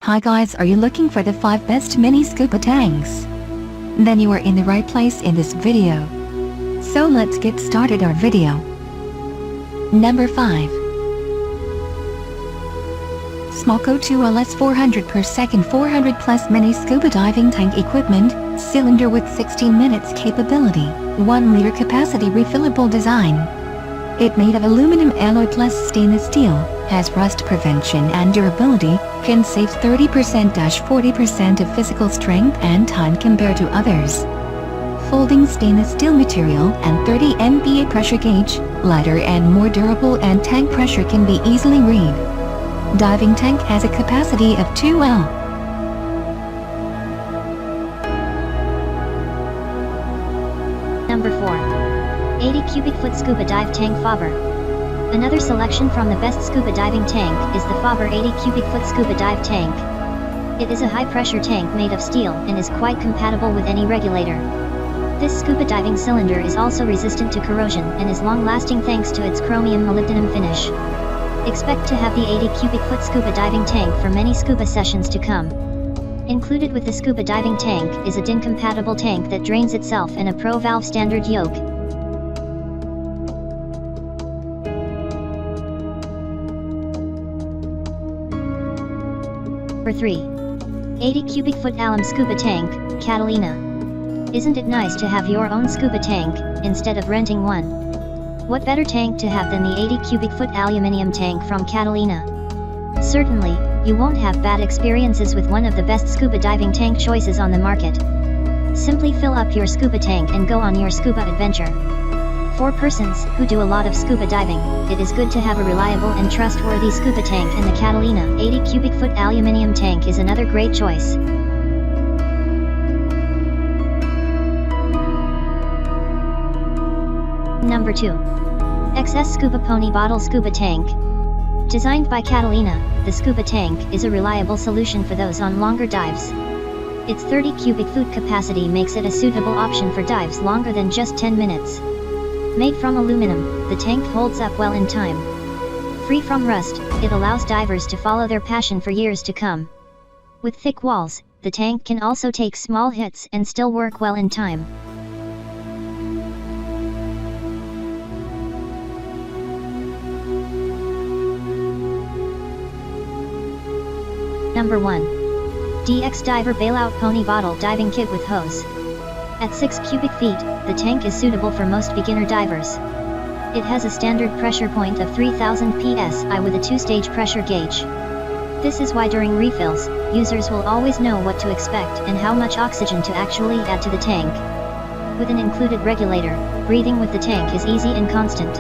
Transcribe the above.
Hi guys, are you looking for the 5 best mini scuba tanks? Then you are in the right place in this video. So let's get started our video. Number 5. SMACO 2LS 400 per second 400 plus mini scuba diving tank equipment, cylinder with 16 minutes capability, 1 liter capacity refillable design. It made of aluminum alloy plus stainless steel, has rust prevention and durability, can save 30%-40% of physical strength and time compared to others. Folding stainless steel material and 30 MPa pressure gauge, lighter and more durable, and tank pressure can be easily read. Diving tank has a capacity of 2L. Number 4. 80 cubic foot scuba dive tank faber. Another selection from the best scuba diving tank is the faber 80 cubic foot scuba dive tank. It is a high pressure tank made of steel and is quite compatible with any regulator. This scuba diving cylinder is also resistant to corrosion and is long lasting thanks to its chromium molybdenum finish. Expect to have the 80 cubic foot scuba diving tank for many scuba sessions to come. Included with the scuba diving tank is a DIN compatible tank that drains itself and a Pro Valve standard yoke. Number 3. 80 cubic foot alum scuba tank, Catalina. Isn't it nice to have your own scuba tank, instead of renting one? What better tank to have than the 80 cubic foot aluminium tank from Catalina? Certainly, you won't have bad experiences with one of the best scuba diving tank choices on the market. Simply fill up your scuba tank and go on your scuba adventure. For persons who do a lot of scuba diving, it is good to have a reliable and trustworthy scuba tank, and the Catalina 80 cubic foot aluminium tank is another great choice. Number 2. XS Scuba Pony Bottle Scuba Tank. Designed by Catalina, the scuba tank is a reliable solution for those on longer dives. Its 30 cubic foot capacity makes it a suitable option for dives longer than just 10 minutes. Made from aluminum, the tank holds up well in time. Free from rust, it allows divers to follow their passion for years to come. With thick walls, the tank can also take small hits and still work well in time. Number 1. DX Diver Bailout Pony Bottle Diving Kit with Hose. At 6 cubic feet, the tank is suitable for most beginner divers. It has a standard pressure point of 3000 psi with a 2-stage pressure gauge. This is why during refills, users will always know what to expect and how much oxygen to actually add to the tank. With an included regulator, breathing with the tank is easy and constant.